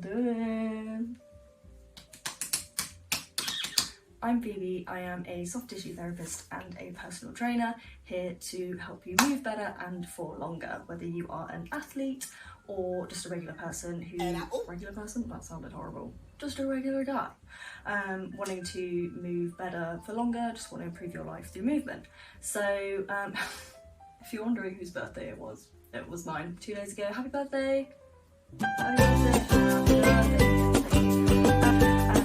doing? I'm Phoebe. I am a soft tissue therapist and a personal trainer, here to help you move better and for longer, whether you are an athlete or just a regular person regular person? That sounded horrible. Just a regular guy. Wanting to move better for longer, just want to improve your life through movement. So if you're wondering whose birthday it was mine 2 days ago. Happy birthday! Happy birthday!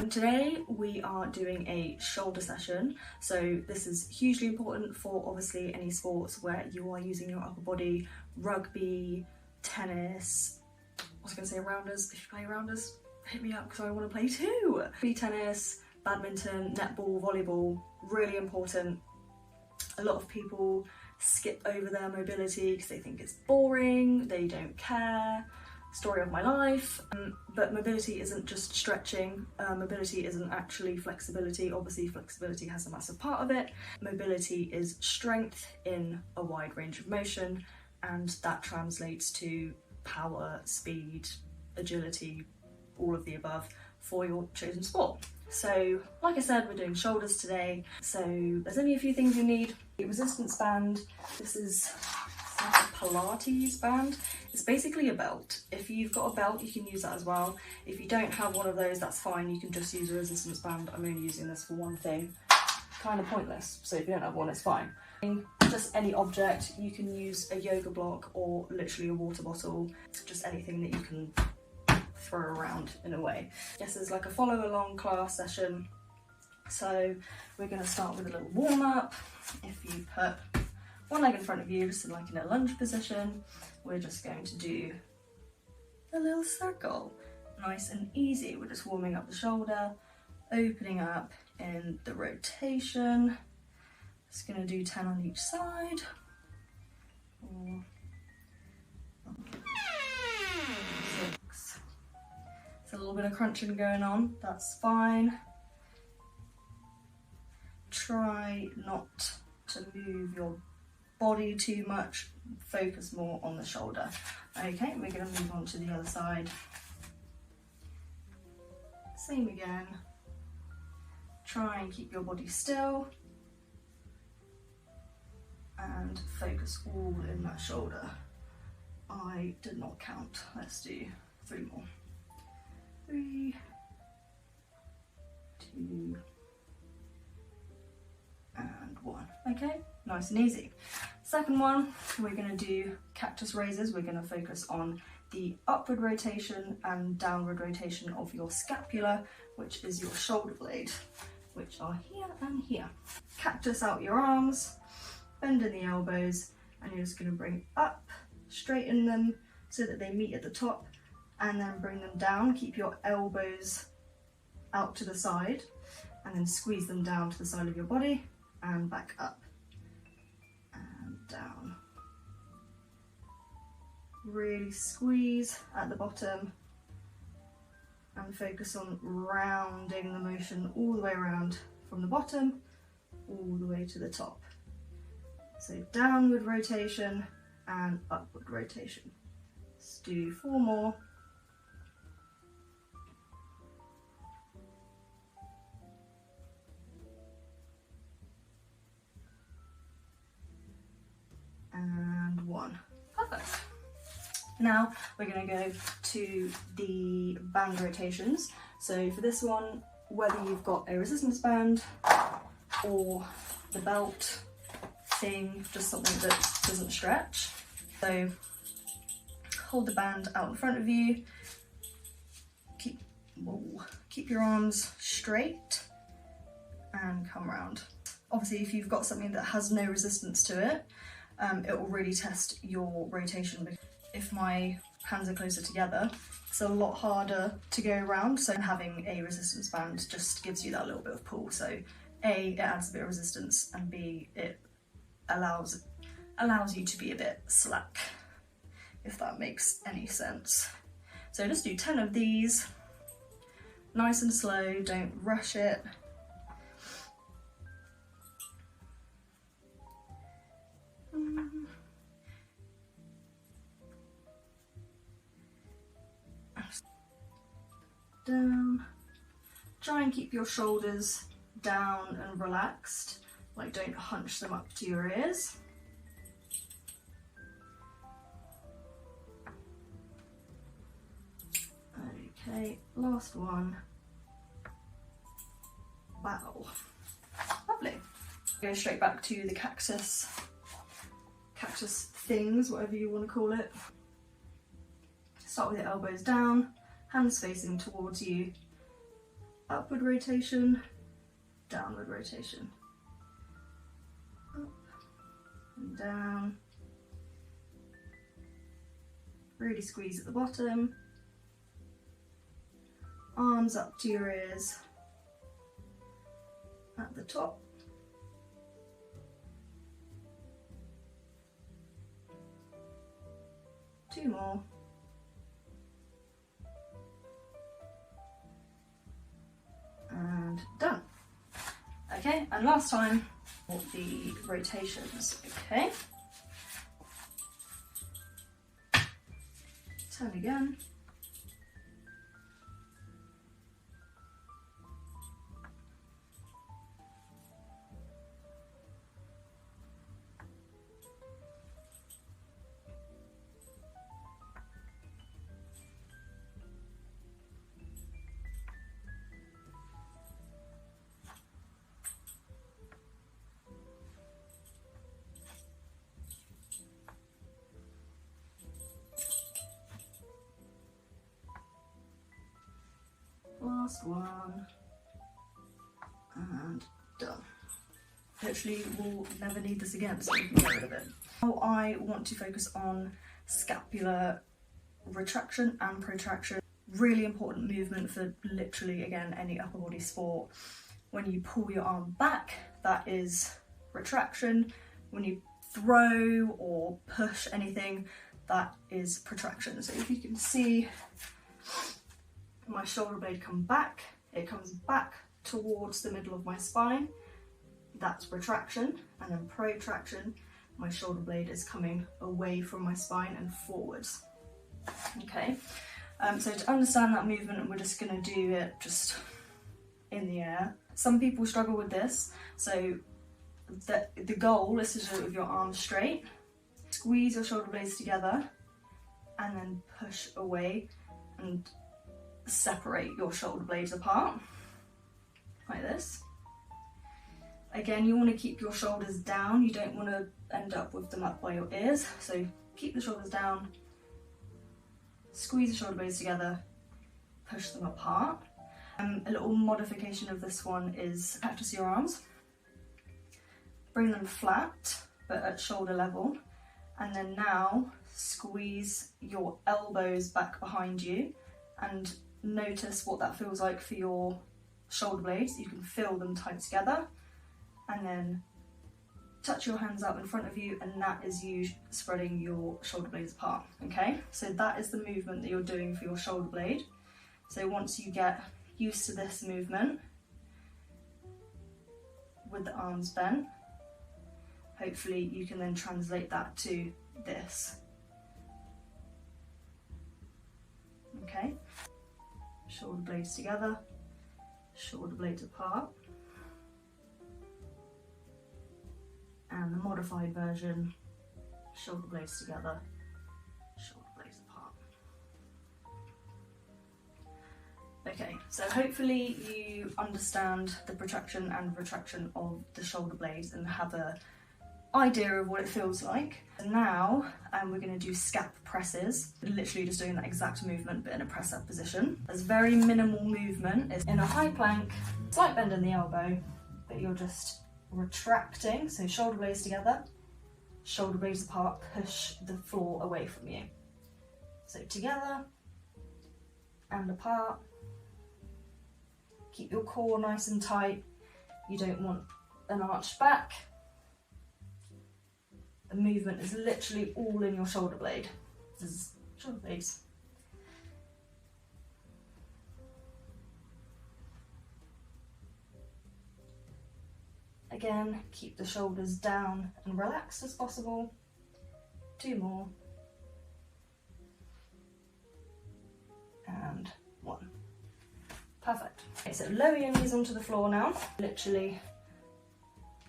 Today we are doing a shoulder session. So this is hugely important for obviously any sports where you are using your upper body, rugby, tennis, I was going to say rounders. If you play rounders, hit me up because I want to play too. Tennis, badminton, netball, volleyball, really important. A lot of people skip over their mobility because they think it's boring, they don't care. Story of my life. But mobility isn't just stretching, mobility isn't actually flexibility. Obviously flexibility has a massive part of it. Mobility is strength in a wide range of motion, and that translates to power, speed, agility, all of the above for your chosen sport. So like I said, we're doing shoulders today, so there's only a few things you need. A resistance band. This is like a Pilates band. It's basically a belt. If you've got a belt, you can use that as well. If you don't have one of those, that's fine. You can just use a resistance band. I'm only using this for one thing. Kind of pointless, so if you don't have one, it's fine. Just any object. You can use a yoga block or literally a water bottle. Just anything that you can throw around in a way. This is like a follow along class session. So we're going to start with a little warm up. If you put one leg in front of you, just like in a lunge position, we're just going to do a little circle. Nice and easy. We're just warming up the shoulder, opening up in the rotation. Just going to do 10 on each side. 4, 6. There's a little bit of crunching going on, that's fine. Try not to move your body too much, focus more on the shoulder. Okay, we're going to move on to the other side. Same again. Try and keep your body still and focus all in that shoulder. I did not count. Let's do 3 more. 3, 2, and 1. Okay, nice and easy. Second one, we're going to do cactus raises. We're going to focus on the upward rotation and downward rotation of your scapula, which is your shoulder blade, which are here and here. Cactus out your arms, bend in the elbows, and you're just going to bring up, straighten them so that they meet at the top, and then bring them down. Keep your elbows out to the side, and then squeeze them down to the side of your body, and back up and down. Really squeeze at the bottom and focus on rounding the motion all the way around from the bottom all the way to the top. So downward rotation and upward rotation. Let's do 4 more. And 1. Perfect. Now we're going to go to the band rotations. So for this one, whether you've got a resistance band or the belt thing, just something that doesn't stretch. So hold the band out in front of you. Keep your arms straight and come around. Obviously, if you've got something that has no resistance to it, it will really test your rotation. If my hands are closer together, it's a lot harder to go around, so having a resistance band just gives you that little bit of pull. So A, it adds a bit of resistance, and B, it allows you to be a bit slack, if that makes any sense. So just do 10 of these, nice and slow, don't rush it. down. Try and keep your shoulders down and relaxed, like don't hunch them up to your ears. Okay, last one. Bow. Lovely. Go straight back to the cactus things, whatever you want to call it. Start with your elbows down, hands facing towards you. Upward rotation, downward rotation. Up and down. Really squeeze at the bottom. Arms up to your ears. At the top. Two more. And done. Okay, and last time for the rotations. Okay. Turn again. Last one, and done. Literally, we'll never need this again, so we can get rid of it. Now I want to focus on scapular retraction and protraction. Really important movement for literally, again, any upper body sport. When you pull your arm back, that is retraction. When you throw or push anything, that is protraction. So if you can see my shoulder blade come back, it comes back towards the middle of my spine, that's retraction, and then protraction, my shoulder blade is coming away from my spine and forwards. Okay, so to understand that movement, we're just going to do it just in the air. Some people struggle with this, so the goal is to do it with your arms straight, squeeze your shoulder blades together, and then push away and separate your shoulder blades apart, like this. Again, you want to keep your shoulders down, you don't want to end up with them up by your ears, so keep the shoulders down, squeeze the shoulder blades together, push them apart. A little modification of this one is cactus your arms, bring them flat but at shoulder level, and then now squeeze your elbows back behind you and notice what that feels like for your shoulder blades. You can feel them tight together, and then touch your hands out in front of you, and that is you spreading your shoulder blades apart. Okay, so that is the movement that you're doing for your shoulder blade. So once you get used to this movement with the arms bent, hopefully you can then translate that to this. Okay, shoulder blades together, shoulder blades apart, and the modified version, shoulder blades together, shoulder blades apart. Okay, so hopefully you understand the protraction and retraction of the shoulder blades and have a idea of what it feels like. And now we're going to do scap presses, literally just doing that exact movement but in a press up position. There's very minimal movement. It's in a high plank, slight bend in the elbow, but you're just retracting, so shoulder blades together, shoulder blades apart, push the floor away from you. So together and apart. Keep your core nice and tight. You don't want an arch back. The movement is literally all in your shoulder blade. This is shoulder blades. Again, keep the shoulders down and relaxed as possible. 2 more. And 1. so lower your knees onto the floor now, literally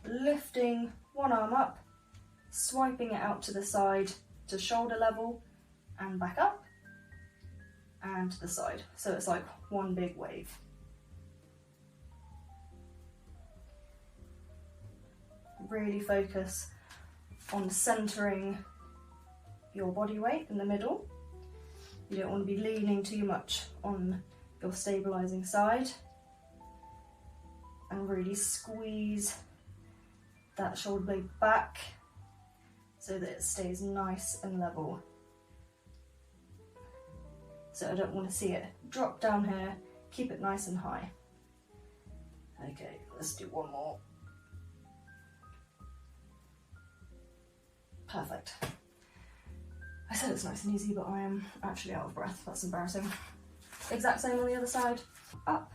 lifting one arm up, swiping it out to the side to shoulder level and back up and to the side. So it's like one big wave. Really focus on centering your body weight in the middle. You don't want to be leaning too much on your stabilizing side, and really squeeze that shoulder blade back so that it stays nice and level. So I don't want to see it drop down here, keep it nice and high. Okay, let's do one more. Perfect. I said it's nice and easy, but I am actually out of breath. That's embarrassing. Exact same on the other side. Up,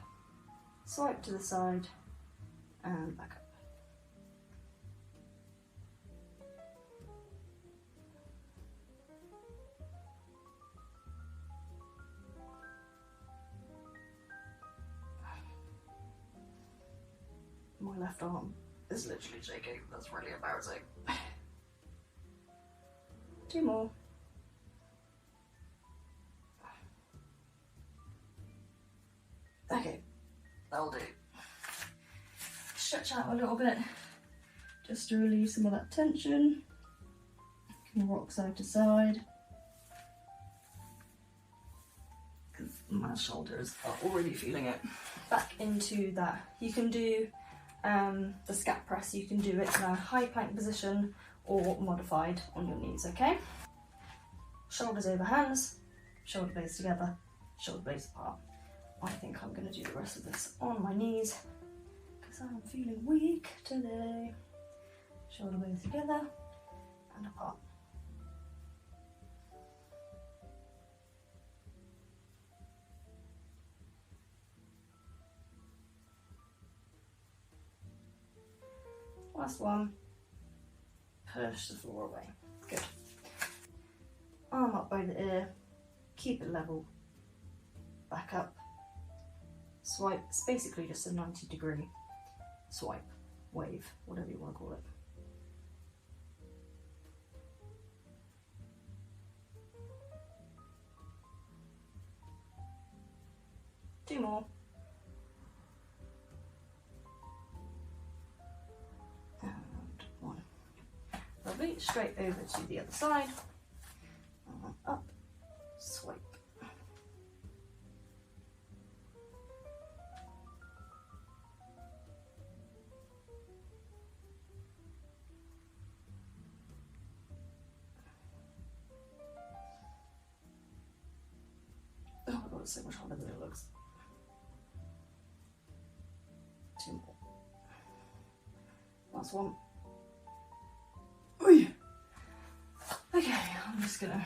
swipe to the side, and back up. My left arm is literally shaking. That's really embarrassing. 2 more. Okay, that'll do. Stretch out a little bit just to relieve some of that tension. You can rock side to side because my shoulders are already feeling it. Back into that. You can do the scap press, you can do it in a high plank position or modified on your knees, okay? Shoulders over hands, shoulder blades together, shoulder blades apart. I think I'm going to do the rest of this on my knees because I'm feeling weak today. Shoulder blades together and apart. Last one. Push the floor away. Good. Arm up by the ear. Keep it level. Back up. Swipe. It's basically just a 90-degree swipe, wave, whatever you want to call it. Two more. Lovely, straight over to the other side, up, swipe. Oh my god, it's so much harder than it looks. 2 more. Last one. Okay, I'm just gonna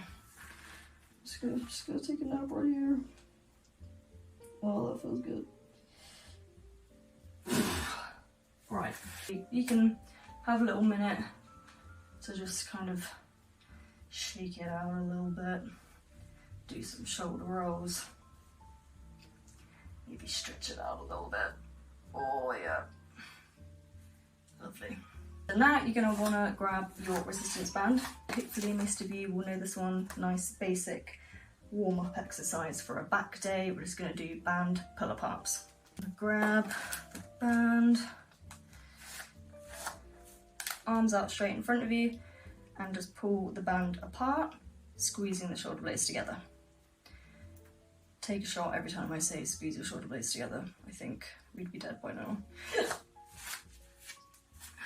take a nap right here. Oh, that feels good. Right, you can have a little minute to just kind of shake it out a little bit. Do some shoulder rolls. Maybe stretch it out a little bit. Oh yeah. Lovely. And now you're going to want to grab your resistance band. Hopefully most of you will know this one. Nice basic warm-up exercise for a back day. We're just going to do band pull-ups. Grab the band, arms out straight in front of you, and just pull the band apart, squeezing the shoulder blades together. Take a shot every time I say squeeze your shoulder blades together. I think we'd be dead by now.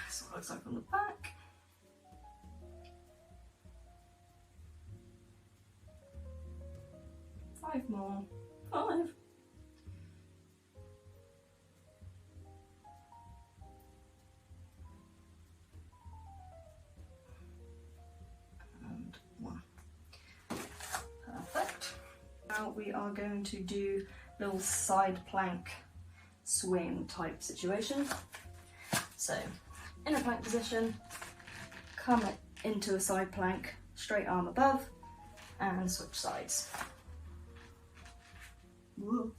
So it looks like from the back. Five more. 5. And 1. Perfect. Now we are going to do a little side plank swing type situation. So in a plank position, come into a side plank, straight arm above, and switch sides. Whoa.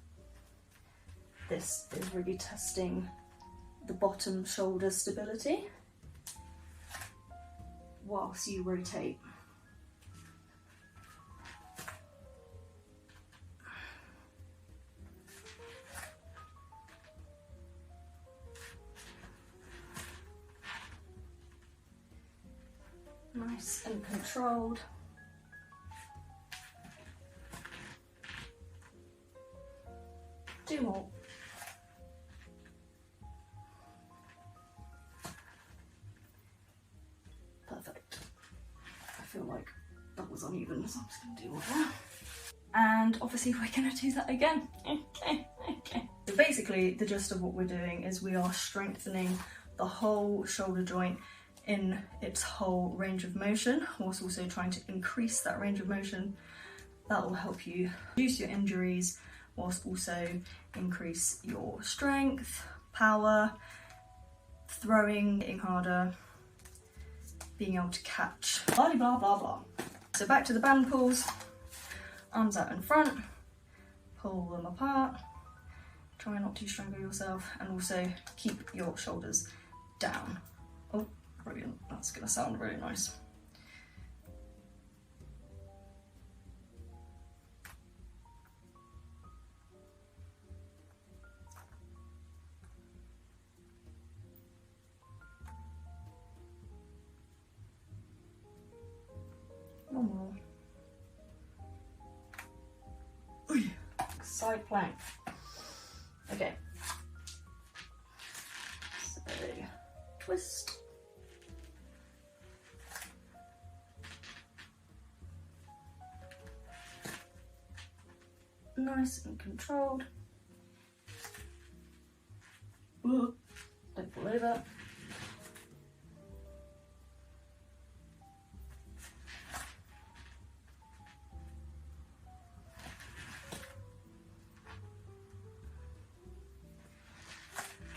this is really testing the bottom shoulder stability whilst you rotate. Nice and controlled. Two more. Perfect. I feel like that was uneven, so I'm just going to do one more. And obviously we're going to do that again. Okay. So basically the gist of what we're doing is we are strengthening the whole shoulder joint in its whole range of motion, whilst also trying to increase that range of motion. That will help you reduce your injuries, whilst also increase your strength, power, throwing, hitting harder, being able to catch, blah blah blah blah. So back to the band pulls, arms out in front, pull them apart, try not to strangle yourself, and also keep your shoulders down. Oh, brilliant, that's gonna sound really nice. One more. Side plank. Okay. So, twist. Nice and controlled. Don't fall over.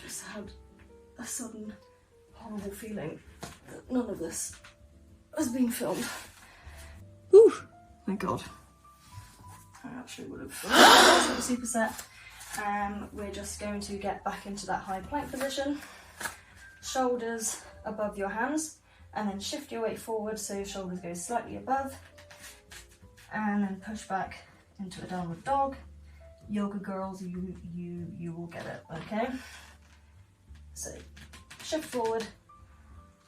Just had a sudden horrible feeling that none of this was being filmed. Whew, thank God. I actually would have done a superset. We're just going to get back into that high plank position. Shoulders above your hands, and then shift your weight forward so your shoulders go slightly above, and then push back into a downward dog. Yoga girls, you will get it, okay? So shift forward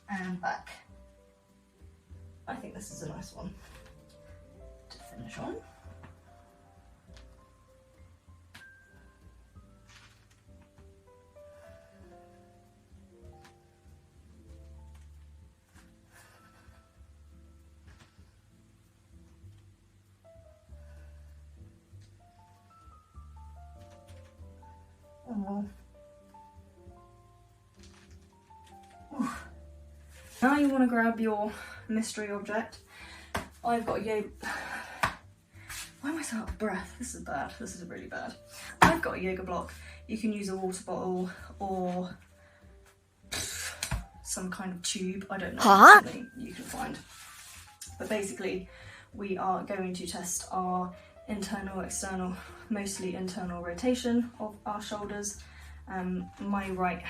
and back. I think this is a nice one to finish on. Now you want to grab your mystery object. I've got a yoga... Why am I so out of breath? This is bad. This is really bad. I've got a yoga block. You can use a water bottle or some kind of tube. I don't know. Something you can find. But basically, we are going to test our internal, external, mostly internal rotation of our shoulders. My right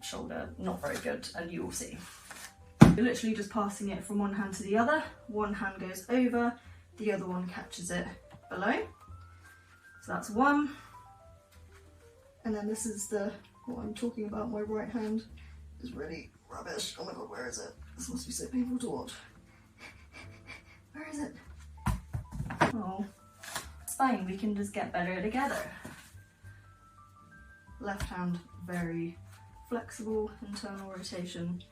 shoulder, not very good, and you will see. You're literally just passing it from one hand to the other. One hand goes over, the other one catches it below. So that's one. And then this is what I'm talking about. My right hand is really rubbish. Oh my God, where is it? This must be so painful to watch. Where is it? Oh, it's fine, we can just get better together. Left hand, very flexible internal rotation.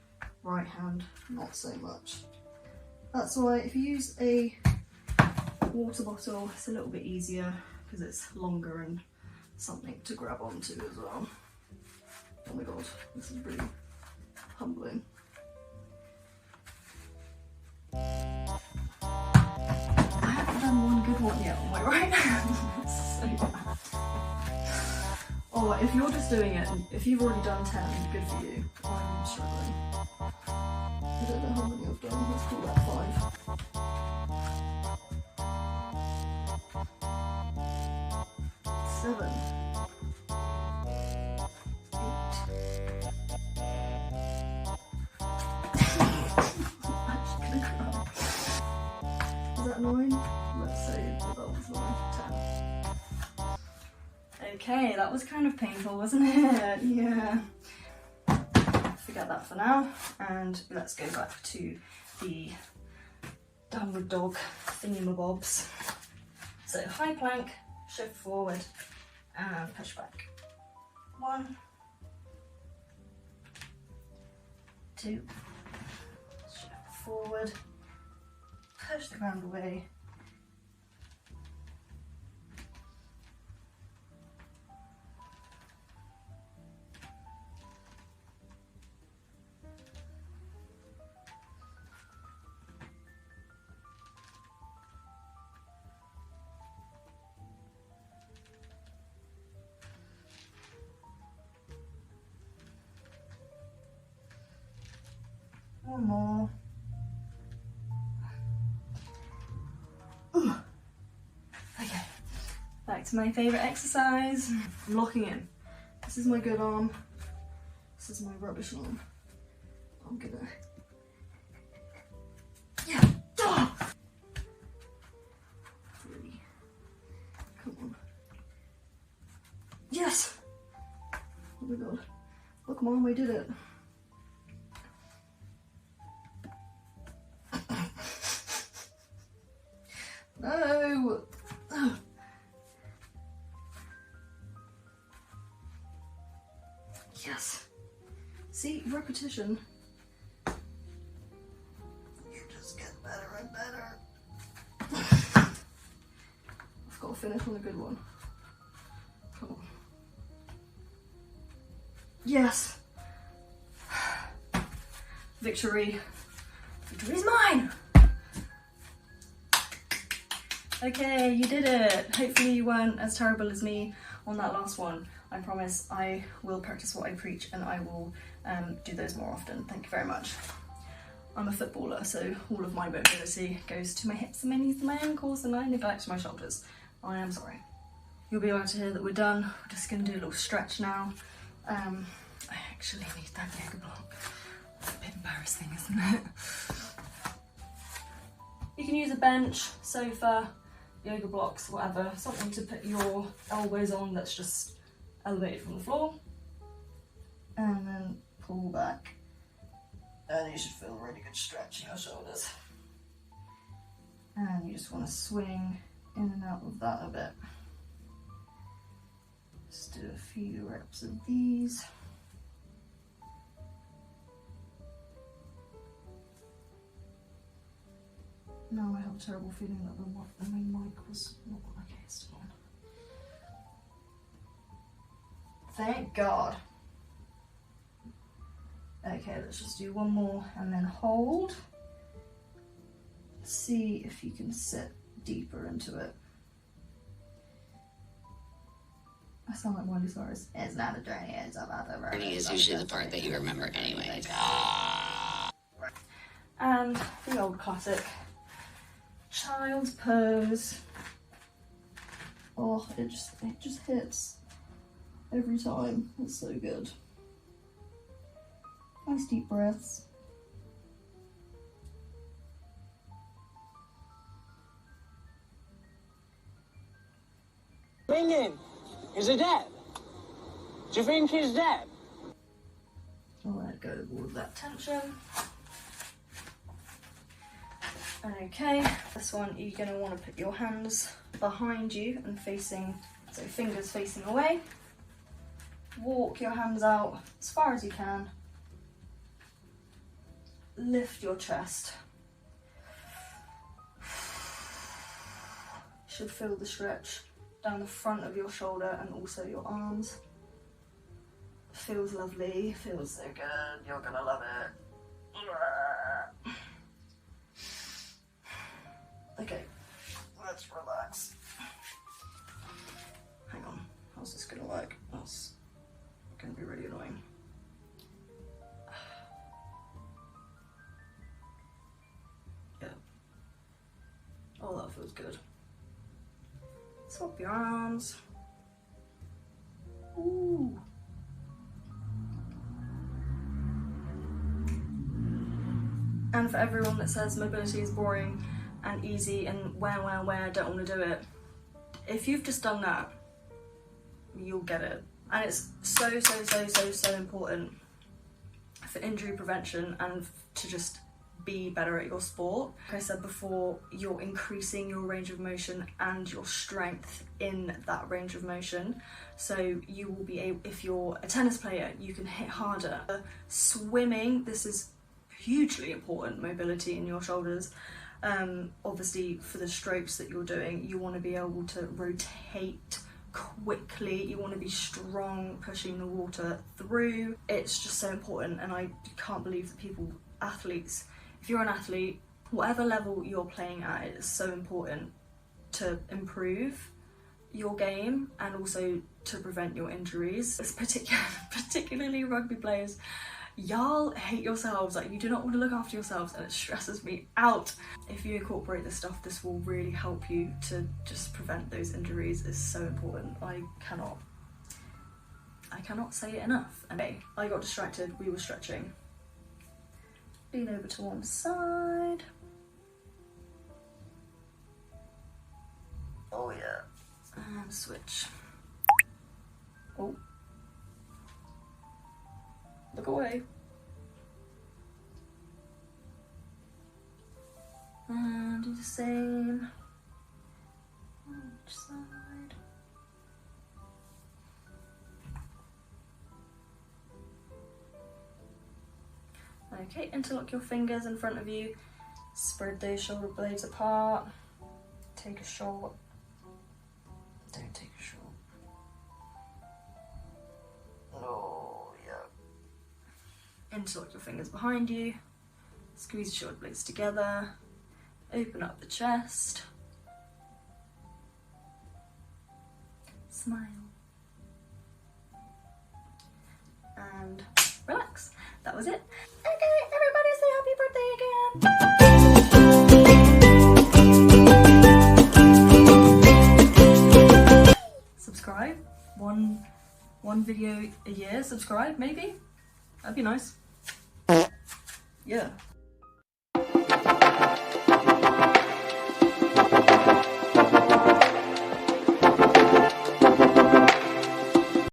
Right hand, not so much. That's why if you use a water bottle, it's a little bit easier because it's longer and something to grab onto as well. Oh my God, this is really humbling. I haven't done one good one yet on my right hand. It's so bad. Oh, if you're just doing it, if you've already done 10, good for you. I'm struggling. I don't know how many I've done, let's call that 5. 7. that 9? Let's say that was 9, 10. Okay, that was kind of painful, wasn't it? Yeah. Forget that for now, and let's go back to the downward dog thingamabobs. So high plank, shift forward, and push back. 1, 2, shift forward, push the ground away, one more. Okay, back to my favourite exercise, locking in. This is my good arm, this is my rubbish arm. I'm gonna, yeah, 3, come on, yes, oh my god, look Mom, I did it. No! Yes! See, repetition. You just get better and better. I've got to finish on a good one. Come on. Yes! Victory. Victory is mine! Okay, you did it. Hopefully you weren't as terrible as me on that last one. I promise I will practice what I preach and I will do those more often. Thank you very much. I'm a footballer, so all of my mobility goes to my hips and my knees and my ankles, and I neglect my shoulders. I am sorry. You'll be able to hear that we're done. We're just going to do a little stretch now. I actually need that yoga block. It's a bit embarrassing, isn't it? You can use a bench, sofa, yoga blocks, whatever, something to put your elbows on that's just elevated from the floor, and then pull back, and you should feel a really good stretch in your shoulders, and you just want to swing in and out of that a bit. Just do a few reps of these. Now I have a terrible feeling that the main mic was not okay, still on. Thank God. Okay, let's just do one more and then hold. See if you can sit deeper into it. I sound like Miley Cyrus. It's not a journey, it's about the road. Journey is usually the part that you remember anyway. And the old classic. Child's pose. Oh, it just hits every time. It's so good. Nice deep breaths. Ringing. Is it dead? Do you think he's dead? I'll let go of all of that tension. Okay, this one you're going to want to put your hands behind you and facing, so fingers facing away. Walk your hands out as far as you can. Lift your chest. You should feel the stretch down the front of your shoulder and also your arms. Feels lovely, feels so good, you're gonna love it. Okay, let's relax. Hang on, how's this gonna work? That's gonna be really annoying. Yeah. Oh, that feels good. Swap your arms. Ooh. And for everyone that says mobility is boring, and easy and where, don't want to do it. If you've just done that, you'll get it. And it's so important for injury prevention and to just be better at your sport. Like I said before, you're increasing your range of motion and your strength in that range of motion. So you will be able, if you're a tennis player, you can hit harder. Swimming, this is hugely important, mobility in your shoulders. Obviously for the strokes that you're doing, you want to be able to rotate quickly, you want to be strong, pushing the water through. It's just so important, and I can't believe that athletes, if you're an athlete, whatever level you're playing at, it's so important to improve your game and also to prevent your injuries. It's particularly rugby players. Y'all hate yourselves, like you do not want to look after yourselves, and it stresses me out. If you incorporate this stuff, this will really help you to just prevent those injuries. It's so important. I cannot say it enough. And I got distracted, we were stretching. Lean over to one side. Oh yeah. And switch. Oh. Look away. And do the same on each side. Okay, interlock your fingers in front of you. Spread those shoulder blades apart. Take a shot. Don't take a shot. Oh, yeah. Interlock your fingers behind you. Squeeze the shoulder blades together. Open up the chest. Smile. And relax. That was it. Okay, everybody say happy birthday again. Subscribe. One video a year. Subscribe, maybe. That'd be nice. Yeah.